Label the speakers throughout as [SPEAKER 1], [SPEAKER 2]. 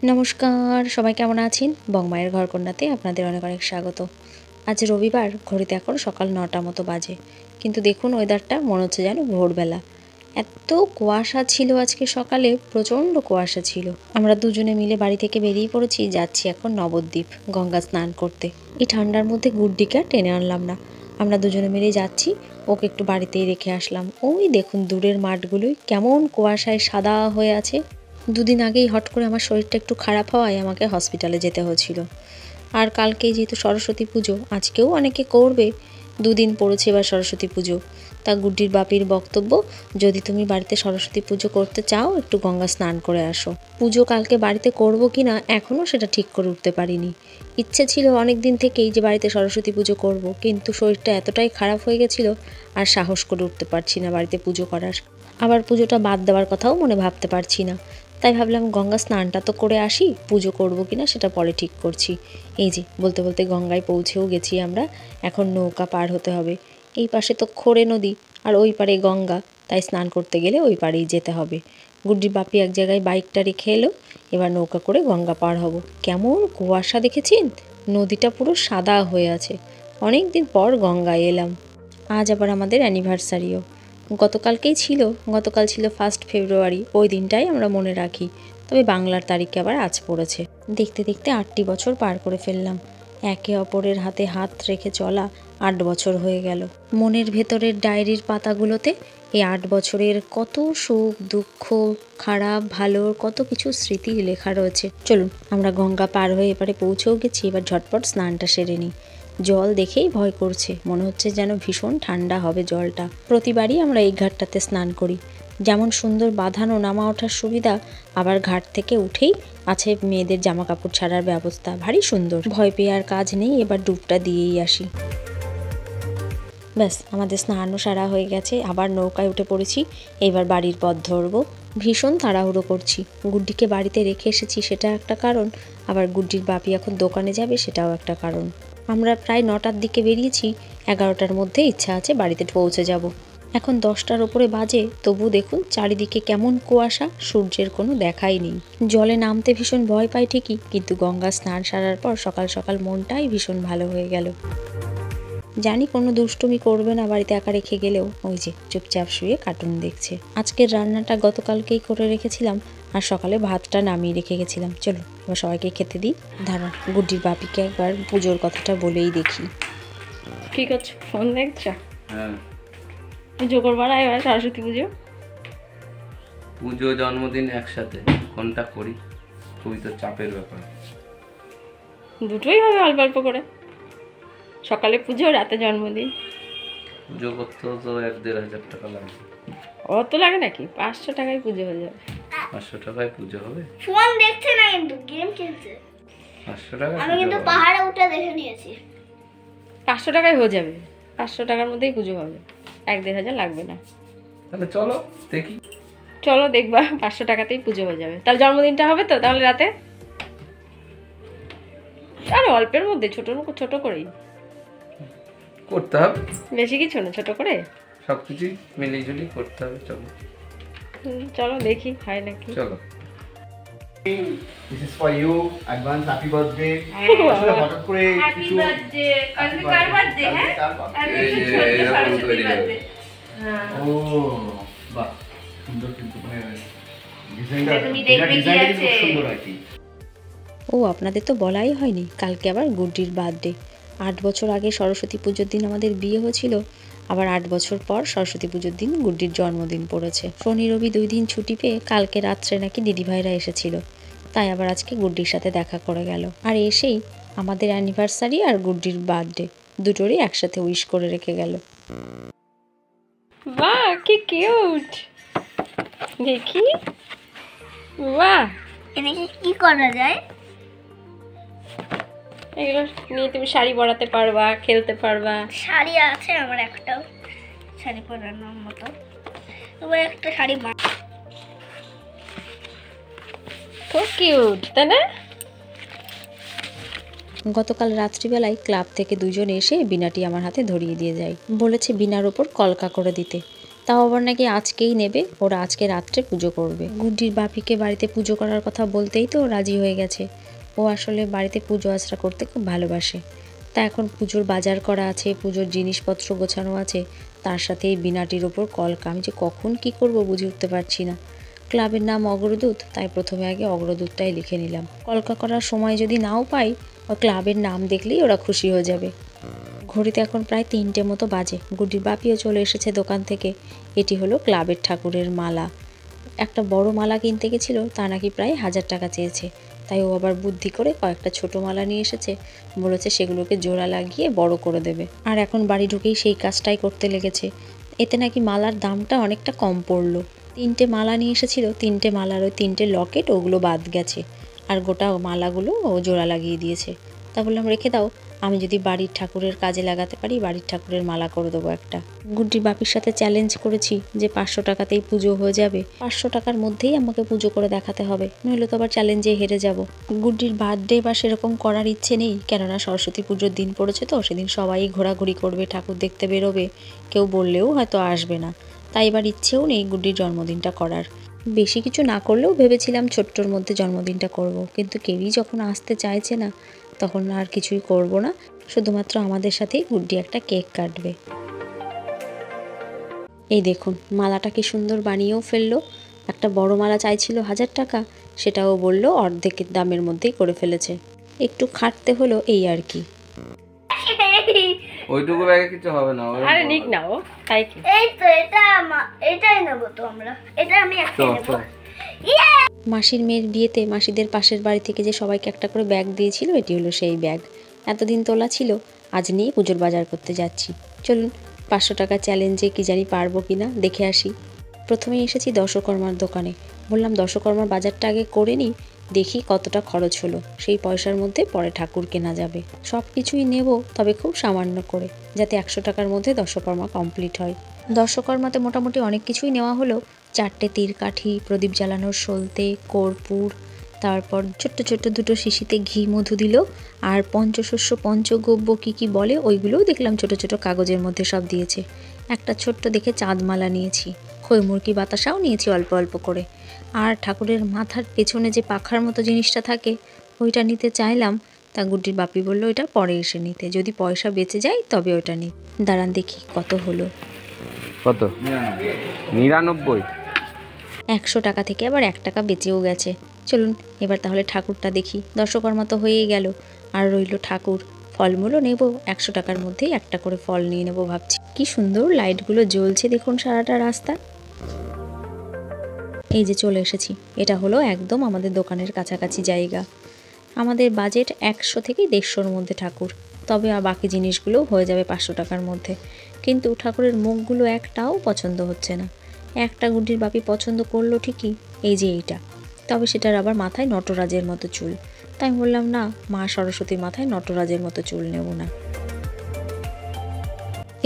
[SPEAKER 1] নমস্কার, সবাই কেমন আছেন? বংমায়ের ঘরকন্যাতে আপনাদের অনেক অনেক স্বাগত। আজ রবিবার, ঘড়িতে এখন সকাল ৯টা মতো বাজে, কিন্তু দেখুন ওয়েদারটা মনে হচ্ছে যেন ভোরবেলা। এত কুয়াশা ছিল আজকে সকালে, প্রচণ্ড কুয়াশা ছিল। আমরা দুজনে মিলে বাড়ি থেকে বেরিয়ে পড়েছি, যাচ্ছি এখন নবদ্বীপ গঙ্গা স্নান করতে। এই ঠান্ডার মধ্যে গুড্ডিকে আর টেনে আনলাম না, আমরা দুজনে মিলে যাচ্ছি। ওকে একটু বাড়িতেই রেখে আসলাম। ওই দেখুন দূরের মাঠগুলোই কেমন কুয়াশায় সাদা হয়ে আছে। দুদিন আগেই হট করে আমার শরীরটা একটু খারাপ হওয়ায় আমাকে হসপিটালে যেতে হয়েছিল। আর কালকেই যেহেতু সরস্বতী পুজো, আজকেও অনেকে করবে, দুদিন পড়েছে এবার সরস্বতী পুজো। তা গুড্ডির বাপির বক্তব্য, যদি তুমি বাড়িতে সরস্বতী পুজো করতে চাও একটু গঙ্গা স্নান করে আসো। পুজো কালকে বাড়িতে করব কি না এখনও সেটা ঠিক করে উঠতে পারিনি। ইচ্ছে ছিল অনেক দিন থেকেই যে বাড়িতে সরস্বতী পুজো করব, কিন্তু শরীরটা এতটাই খারাপ হয়ে গেছিল আর সাহস করে উঠতে পারছি না বাড়িতে পুজো করার। আবার পুজোটা বাদ দেওয়ার কথাও মনে ভাবতে পারছি না। তাই ভাবলাম গঙ্গা স্নানটা তো করে আসি, পুজো করবো কিনা সেটা পরে ঠিক করছি। এই যে বলতে বলতে গঙ্গায় পৌঁছেও গেছি আমরা। এখন নৌকা পার হতে হবে। এই পাশে তো খোরে নদী আর ওই পারে গঙ্গা, তাই স্নান করতে গেলে ওই পারেই যেতে হবে। গুড্ডির বাপি এক জায়গায় বাইকটা রেখে এলো, এবার নৌকা করে গঙ্গা পার হব। কেমন কুয়াশা দেখেছেন, নদীটা পুরো সাদা হয়ে আছে। অনেক দিন পর গঙ্গায় এলাম। আজ আবার আমাদের অ্যানিভার্সারিও গতকালকেই ছিল। গতকাল ছিল 1 ফেব্রুয়ারি, ওই দিনটাই আমরা মনে রাখি, তবে বাংলার তারিখে আবার আজ পড়েছে। দেখতে দেখতে 8টি বছর পার করে ফেললাম। একে অপরের হাতে হাত রেখে চলা 8 বছর হয়ে গেল। মনের ভেতরের ডায়েরির পাতাগুলোতে এই 8 বছরের কত সুখ দুঃখ, খারাপ ভালো কত কিছু স্মৃতি লেখা রয়েছে। চলুন আমরা গঙ্গা পার হয়ে এবারে পৌঁছেও গেছি, এবার ঝটপট স্নানটা সেরে নিই। জল দেখেই ভয় করছে, মনে হচ্ছে যেন ভীষণ ঠান্ডা হবে জলটা। প্রতিবারই আমরা এই ঘাটটাতে স্নান করি। যেমন সুন্দর বাঁধানো নামা ওঠার সুবিধা, আবার ঘাট থেকে উঠেই আছে মেয়েদের জামা কাপড় ছাড়ার ব্যবস্থা, ভারী সুন্দর। ভয় পেয়ে আর কাজ নেই, এবার ডুবটা দিয়েই আসি। ব্যাস আমাদের স্নানও সারা হয়ে গেছে, আবার নৌকায় উঠে পড়েছি। এবার বাড়ির পথ ধরবো। ভীষণ তাড়াহুড়ো করছি, গুড্ডিকে বাড়িতে রেখে এসেছি সেটা একটা কারণ, আবার গুড্ডির বাপি এখন দোকানে যাবে সেটাও একটা কারণ। আমরা প্রায় 9টার দিকে বেরিয়েছি, 11টার মধ্যে ইচ্ছা আছে বাড়িতে পৌঁছে যাব। এখন 10টার ওপরে বাজে, তবু দেখুন চারিদিকে কেমন কুয়াশা, সূর্যের কোনো দেখাই নেই। জলে নামতে ভীষণ ভয় পাই ঠিকই, কিন্তু গঙ্গা স্নান সারার পর সকাল সকাল মনটাই ভীষণ ভালো হয়ে গেল। জানি কোনো দুষ্টুমি করবে না বাড়িতে একা রেখে গেলেও, ওই যে চুপচাপ শুয়ে কার্টুন দেখছে। আজকের রান্নাটা গতকালকেই করে রেখেছিলাম, আর সকালে ভাতটা নামিয়ে রেখে গেছিলাম। চলো এবার সবাইকে খেতে দিই। দাঁড়ান গুড্ডির বাপিকে একবার পুজোর কথাটা বলেই দেখি। কি করছো, ফোন দেখছো?
[SPEAKER 2] হ্যাঁ,
[SPEAKER 1] পুজো করবার এবার সরস্বতী পুজো,
[SPEAKER 2] পুজো জন্মদিন একসাথে কোনটা করি, খুবই তো চাপের ব্যাপার।
[SPEAKER 1] দুটোই হবে অল্প অল্প করে। সকালে পুজো, রাতে জন্মদিন।
[SPEAKER 2] পুজো করতেও তো 1-1.5 হাজার টাকা লাগবে।
[SPEAKER 1] অত লাগে নাকি? 500 টাকায় পুজো হয়ে যাবে।
[SPEAKER 2] 500 টাকায় পুজো হবে?
[SPEAKER 3] ফোন দেখছে না, কিন্তু গেম খেলছে।
[SPEAKER 2] 500 টাকা
[SPEAKER 3] আমি কিন্তু পাহাড়ে উঠে দেখে নিয়েছি।
[SPEAKER 1] 500 টাকায় হয়ে যাবে, 500 টাকার মধ্যেই পুজো হবে, 1-1.5 হাজার লাগবে না।
[SPEAKER 2] তাহলে চলো দেখি।
[SPEAKER 1] চলো দেখবা, 500 টাকাতেই পুজো হয়ে যাবে। তাহলে জন্মদিনটা হবে তো তাহলে রাতে? আরে অল্পের মধ্যে, ছোট করেই
[SPEAKER 2] করতে হবে,
[SPEAKER 1] বেশি কিছু না, ছোট করে
[SPEAKER 2] সবকিছু মিলিয়ে ঝুলিয়ে করতে হবে। চলো
[SPEAKER 1] চলো দেখি হয় নাকি।
[SPEAKER 2] চলো।
[SPEAKER 4] This is for you. Advance happy birthday. আসলে হঠাৎ করে কিছু
[SPEAKER 3] কালকে কার বার্থডে? হ্যাঁ,
[SPEAKER 4] ও বাহ, সুন্দর কিন্তু মানে ডিজাইনটা
[SPEAKER 3] তুমি দেখবে কি আছে?
[SPEAKER 4] খুব সুন্দর আর কি।
[SPEAKER 1] ও আপনাদের তো বলাই হয়নি, কালকে আবার গুড্ডির বার্থডে। 8 বছর আগে সরস্বতী পুজোর দিন আমাদের বিয়ে হয়েছিল, আবার 8 বছর পর সরস্বতী পুজোর দিন গুড্ডির জন্মদিন পড়েছে। শনি রবি 2 দিন ছুটি পেয়ে কালকে রাত্রে নাকি দিদিভাইরা এসেছিল, তাই আবার আজকে গুড্ডির সাথে দেখা করে গেল। আর এসেই আমাদের অ্যানিভার্সারি আর গুড্ডির বার্থডে দুটোরই একসাথে উইশ করে রেখে গেল। বাহ কি কিউট, দেখি। বাহ,
[SPEAKER 3] এদিকে কি করা যায়?
[SPEAKER 1] এগুলো নিয়ে তুমি শাড়ি পরাতে পারবা, খেলতে পারবা।
[SPEAKER 3] শাড়ি আছে আমার একটাও, শাড়ি পরানোর মতো। তবে একটা শাড়ি
[SPEAKER 1] খুব কিউট, তাই না? গতকাল রাত্রিবেলায় ক্লাব থেকে দুজন এসে বিনাটি আমার হাতে ধরিয়ে দিয়ে যায়, বলেছে বিনার ওপর কলকা করে দিতে। তাও আবার নাকি আজকেই নেবে, ওরা আজকে রাত্রে পুজো করবে। গুড্ডির বাপিকে বাড়িতে পুজো করার কথা বলতেই তো ও রাজি হয়ে গেছে। ও আসলে বাড়িতে পুজো আচরা করতে খুব ভালোবাসে। তা এখন পুজোর বাজার করা আছে, পুজোর জিনিসপত্র গোছানো আছে, তার সাথে এই বিনাটির ওপর কলকা। আমি যে কখন কি করব বুঝে উঠতে পারছি না। ক্লাবের নাম অগ্রদূত, তাই প্রথমে আগে অগ্রদূতটাই লিখে নিলাম। কলকা করার সময় যদি নাও পাই, ও ক্লাবের নাম দেখলেই ওরা খুশি হয়ে যাবে। ঘড়িতে এখন প্রায় 3টে মতো বাজে। গুড্ডির বাপিও চলে এসেছে দোকান থেকে। এটি হলো ক্লাবের ঠাকুরের মালা। একটা বড় মালা কিনতে গেছিল, তা নাকি প্রায় 1000 টাকা চেয়েছে। তাই ও আবার বুদ্ধি করে কয়েকটা ছোট মালা নিয়ে এসেছে, বলেছে সেগুলোকে জোড়া লাগিয়ে বড় করে দেবে। আর এখন বাড়ি ঢুকেই সেই কাজটাই করতে লেগেছে। এতে নাকি মালার দামটা অনেকটা কম পড়লো। 3টে মালা নিয়ে এসেছিল, 3টে মালার ওই 3টে লকেট ওগুলো বাদ গেছে, আর গোটা মালাগুলো ও জোড়া লাগিয়ে দিয়েছে। তা বললাম রেখে দাও, আমি যদি বাড়ির ঠাকুরের কাজে লাগাতে পারি, বাড়ির ঠাকুরের মালা করে দেবো একটা। গুড্ডির বাপির সাথে চ্যালেঞ্জ করেছি যে 500 টাকাতেই পুজো হয়ে যাবে, 500 টাকার মধ্যেই আমাকে পুজো করে দেখাতে হবে, নইলে তো আবার চ্যালেঞ্জে হেরে যাব। গুড্ডির বার্থডে বা সেরকম করার ইচ্ছে নেই, কেননা সরস্বতী পুজোর দিন পড়েছে তো, সেদিন সবাই ঘোরাঘুরি করবে, ঠাকুর দেখতে বেরোবে, কেউ বললেও হয়তো আসবে না। তাই এবার ইচ্ছেও নেই গুড্ডির জন্মদিনটা করার। বেশি কিছু না করলেও ভেবেছিলাম ছোট্টর মধ্যে জন্মদিনটা করব, কিন্তু কেউই যখন আসতে চাইছে না, তখন আর কিছুই করব না, শুধুমাত্র আমাদের সাথেই গুড্ডি একটা কেক কাটবে। এই দেখুন মালাটা কি সুন্দর বানিয়েও ফেললো। একটা বড় মালা চাইছিল 1000 টাকা, সেটাও বলল অর্ধেকের দামের মধ্যেই করে ফেলেছে। একটু খাটতে হলো এই আর কি।
[SPEAKER 2] ওইটুকু ব্যাগে কিছু হবে না।
[SPEAKER 5] আরে নিক না ও, তাই কি?
[SPEAKER 3] এই তো এটাই নেবো তো আমরা। এটা আমি একটা নেবো।
[SPEAKER 1] মাসির মেয়ের বিয়েতে মাসিদের পাশের বাড়ি থেকে যে সবাইকে একটা করে ব্যাগ দিয়েছিল, এটি হলো সেই ব্যাগ। এতদিন তোলা ছিল, আজ নিয়ে পুজোর বাজার করতে যাচ্ছি। চলুন 500 টাকা চ্যালেঞ্জে কি জানি পারবো কি না দেখে আসি। প্রথমেই এসেছি দশকর্মার দোকানে। বললাম দশকর্মার বাজারটা আগে করে নিই, দেখি কতটা খরচ হলো, সেই পয়সার মধ্যে পরে ঠাকুর কেনা যাবে। সব কিছুই নেব, তবে খুব সামান্য করে, যাতে 100 টাকার মধ্যে দশকর্মা কমপ্লিট হয়। দশকর্মাতে মোটামুটি অনেক কিছুই নেওয়া হলো। 4টে তীরকাঠি, প্রদীপ জ্বালানোর সলতে, কর্পূর, তারপর ছোট্ট ছোট্ট 2টো শিশিতে ঘি মধু দিল, আর পঞ্চশস্য পঞ্চগব্য কী বলে ওইগুলোও দেখলাম ছোট ছোট কাগজের মধ্যে সব দিয়েছে। একটা ছোট্ট দেখে চাঁদমালা নিয়েছি, খৈমুরকি বাতাসাও নিয়েছি অল্প অল্প করে। আর ঠাকুরের মাথার পেছনে যে পাখার মতো জিনিসটা থাকে, ওইটা নিতে চাইলাম। তা গুড্ডির বাপি বলল এটা পরে এসে নিতে, যদি পয়সা বেঁচে যায় তবে ওটা নিই। দাঁড়ান দেখি কত হলো।
[SPEAKER 2] কত? 99।
[SPEAKER 1] 100 টাকা থেকে আবার 1 টাকা বেঁচেও গেছে। চলুন এবার তাহলে ঠাকুরটা দেখি। দশকর্মা তো হয়েই গেল, আর রইল ঠাকুর। ফলমূলও নেব, 100 টাকার মধ্যেই একটা করে ফল নিয়ে নেব ভাবছি। কি সুন্দর লাইটগুলো জ্বলছে দেখুন সারাটা রাস্তা। এই যে চলে এসেছি, এটা হলো একদম আমাদের দোকানের কাছাকাছি জায়গা। আমাদের বাজেট 100 থেকে 150-র মধ্যে ঠাকুর, তবে আর বাকি জিনিসগুলো হয়ে যাবে 500 টাকার মধ্যে। কিন্তু ঠাকুরের মুখগুলো একটাও পছন্দ হচ্ছে না। একটা গুড্ডির বাপি পছন্দ করলো ঠিকই, এই যে এইটা, তবে সেটার আবার মাথায় নটরাজের মতো চুল। তাই বললাম না, মা সরস্বতীর মাথায় নটরাজের মতো চুল নেব না।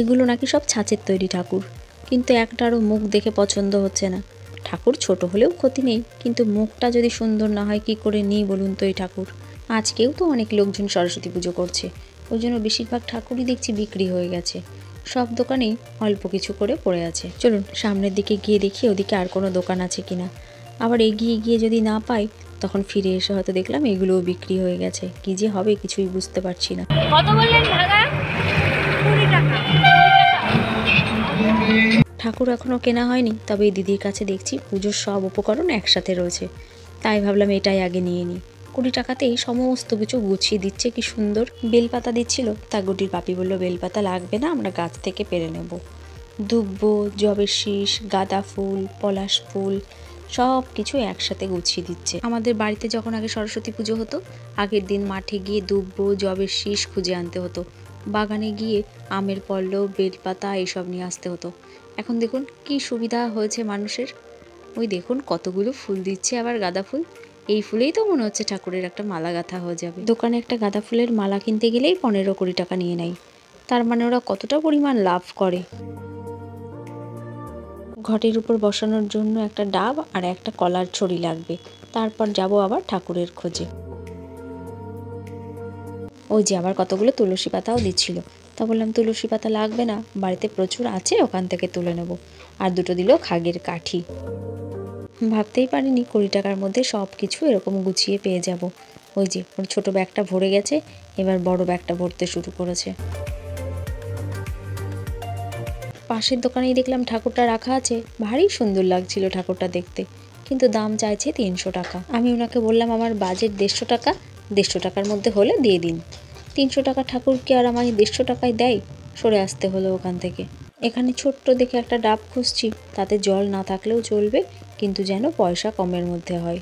[SPEAKER 1] এগুলো নাকি সব ছাঁচের তৈরি ঠাকুর, কিন্তু একটারও মুখ দেখে পছন্দ হচ্ছে না। ঠাকুর ছোট হলেও ক্ষতি নেই, কিন্তু মুখটা যদি সুন্দর না হয় কি করে নিই বলুন তো এই ঠাকুর। আজকেও তো অনেক লোকজন সরস্বতী পুজো করছে, ওই জন্য বেশিরভাগ ঠাকুরই দেখছি বিক্রি হয়ে গেছে। সব দোকানেই অল্প কিছু করে পড়ে আছে। চলুন সামনের দিকে গিয়ে দেখি ওদিকে আর কোনো দোকান আছে কিনা। আবার এগিয়ে গিয়ে যদি না পাই, তখন ফিরে এসে হয়তো দেখলাম এগুলোও বিক্রি হয়ে গেছে। কি যে হবে কিছুই বুঝতে পারছি না।
[SPEAKER 3] কত বললেন ভাড়া? 20 টাকা।
[SPEAKER 1] ঠাকুর এখনও কেনা হয়নি, তবে এই দিদির কাছে দেখছি পুজোর সব উপকরণ একসাথে রয়েছে, তাই ভাবলাম এটাই আগে নিয়ে নিই। 20 টাকাতেই সমস্ত কিছু গুছিয়ে দিচ্ছে, কি সুন্দর। বেলপাতা দিচ্ছিল, তা গুড্ডির বাপি বলল বেলপাতা লাগবে না, আমরা গাছ থেকে পেরে নেব। দুব্বো, জবের শীষ, গাঁদা ফুল, পলাশ ফুল, সব কিছু একসাথে গুছিয়ে দিচ্ছে। আমাদের বাড়িতে যখন আগে সরস্বতী পুজো হতো, আগের দিন মাঠে গিয়ে দুব্বো, জবের শীষ খুঁজে আনতে হতো, বাগানে গিয়ে আমের পল্লব, বেলপাতা এইসব নিয়ে আসতে হতো। এখন দেখুন কি সুবিধা হয়েছে মানুষের। ওই দেখুন কতগুলো ফুল দিচ্ছে, আবার গাঁদা ফুল। এই ফুলেই তো মনে হচ্ছে ঠাকুরের একটা মালা গাঁথা হয়ে যাবে। দোকানে একটা গাঁদা ফুলের মালা কিনতে গেলেই 15-20 টাকা নিয়ে নেয়। তার মানে ওরা কতটা পরিমাণ লাভ করে। ঘটের উপর বসানোর জন্য একটা ডাব আর একটা কলার ছড়ি লাগবে। তারপর যাব আবার ঠাকুরের খোঁজে। ওই যে আবার কতগুলো তুলসী পাতাও দিচ্ছিল, তা বললাম তুলসী পাতা লাগবে না, বাড়িতে প্রচুর আছে, ওখান থেকে তুলে নেব। আর দুটো দিল খাগের কাঠি। ভাবতেই পারিনি 20 টাকার মধ্যে সব কিছু এরকম গুছিয়ে পেয়ে যাব। ওই যে ওর ছোটো ব্যাগটা ভরে গেছে, এবার বড় ব্যাগটা ভরতে শুরু করেছে। পাশের দোকানেই দেখলাম ঠাকুরটা রাখা আছে, ভারী সুন্দর লাগছিল ঠাকুরটা দেখতে, কিন্তু দাম চাইছে 300 টাকা। আমি ওনাকে বললাম আমার বাজেট 150 টাকা, 150 টাকার মধ্যে হলে দিয়ে দিন। 300 টাকা ঠাকুর কি আর আমায় 150 টাকায় দেয়? সরে আসতে হলো ওখান থেকে। এখানে ছোট্ট দেখে একটা ডাব খুঁজছি, তাতে জল না থাকলেও চলবে, কিন্তু যেন পয়সা কমের মধ্যে হয়।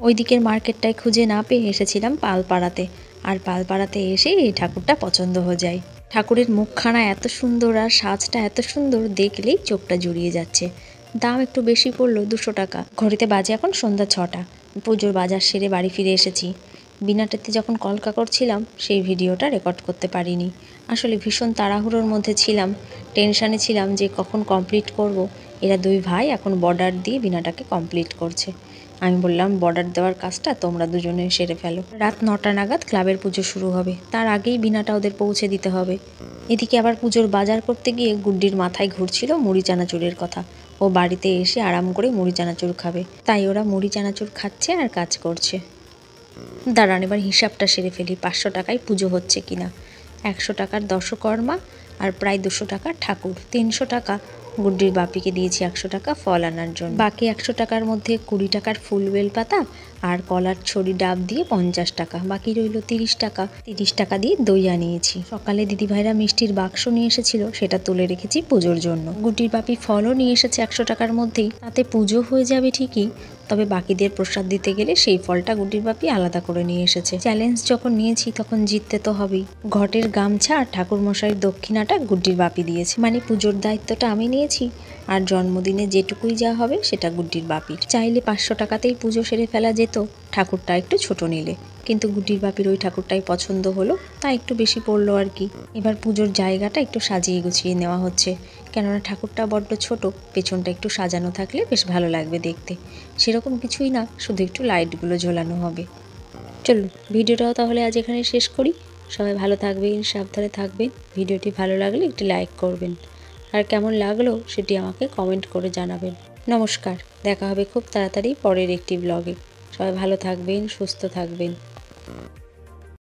[SPEAKER 1] ওই দিকের মার্কেটটায় খুঁজে না পেয়ে এসেছিলাম পালপাড়াতে, আর পালপাড়াতে এসে এই ঠাকুরটা পছন্দ হয়ে যায়। ঠাকুরের মুখখানা এত সুন্দর আর সাজটা এত সুন্দর, দেখলেই চোখটা জুড়িয়ে যাচ্ছে। দাম একটু বেশি পড়লো, 200 টাকা। ঘড়িতে বাজে এখন সন্ধ্যা 6টা। পুজোর বাজার সেরে বাড়ি ফিরে এসেছি। বিনাটাতে যখন কলকা করছিলাম সেই ভিডিওটা রেকর্ড করতে পারিনি। আসলে ভীষণ তাড়াহুড়োর মধ্যে ছিলাম, টেনশানে ছিলাম যে কখন কমপ্লিট করব। এরা দুই ভাই এখন বর্ডার দিয়ে বিনাটাকে কমপ্লিট করছে। আমি বললাম বর্ডার দেওয়ার কাজটা তোমরা দুজনে সেরে ফেলো। রাত 9টা নাগাদ ক্লাবের পুজো শুরু হবে, তার আগেই বিনাটা ওদের পৌঁছে দিতে হবে। এদিকে আবার পুজোর বাজার করতে গিয়ে গুড্ডির মাথায় ঘুরছিল মুড়ি চানাচুরের কথা। ও বাড়িতে এসে আরাম করে মুড়ি চানাচুর খাবে, তাই ওরা মুড়ি চানাচুর খাচ্ছে আর কাজ করছে। দাঁড়ান এবার হিসাবটা সেরে ফেলি, 500 টাকায় পুজো হচ্ছে কিনা। 100 টাকার দশকর্মা আর প্রায় 200 টাকার ঠাকুর, 300 টাকা। গুড্ডির বাপিকে দিয়েছি 100 টাকা ফল আনার জন্য। বাকি 100 টাকার মধ্যে 20 টাকার ফুল বেলপাতা আর কলার ছড়ি ডাব দিয়ে 50 টাকা, বাকি রইল 30 টাকা। 30 টাকা দিয়ে দই আনিয়েছি। সকালে দিদিভাইরা মিষ্টির বাক্স নিয়ে এসেছিল, সেটা তুলে রেখেছি পুজোর জন্য। গুড্ডির বাপি ফলও নিয়ে এসেছে 100 টাকার মধ্যেই, তাতে পুজো হয়ে যাবে ঠিকই, তবে বাকিদের প্রসাদ দিতে গেলে সেই ফলটা গুড্ডির বাপি আলাদা করে নিয়ে এসেছে। চ্যালেঞ্জ যখন নিয়েছি তখন জিততে তো হবেই। ঘটের গামছা আর ঠাকুরমশাইয়ের দক্ষিণাটা গুড্ডির বাপি দিয়েছে, মানে পুজোর দায়িত্বটা আমি নিয়েছি, আর জন্মদিনে যেটুকুই যা হবে সেটা গুড্ডির বাপির। চাইলে 500 টাকাতেই পুজো সেরে ফেলা যেত ঠাকুরটা একটু ছোট নিলে, কিন্তু গুড্ডির বাপির ওই ঠাকুরটাই পছন্দ হলো, তাই একটু বেশি পড়লো আর কি। এবার পুজোর জায়গাটা একটু সাজিয়ে গুছিয়ে নেওয়া হচ্ছে, কেননা ঠাকুরটা বড্ড ছোট, পেছনটা একটু সাজানো থাকলে বেশ ভালো লাগবে দেখতে। সেরকম কিছুই না, শুধু একটু লাইটগুলো ঝোলানো হবে। চলুন ভিডিওটাও তাহলে আজ এখানে শেষ করি। সবাই ভালো থাকবেন, সাবধানে থাকবেন। ভিডিওটি ভালো লাগলে একটি লাইক করবেন, আর কেমন লাগলো সেটি আমাকে কমেন্ট করে জানাবেন। নমস্কার, দেখা হবে খুব তাড়াতাড়ি পরের একটি ব্লগে। সবাই ভালো থাকবেন, সুস্থ থাকবেন।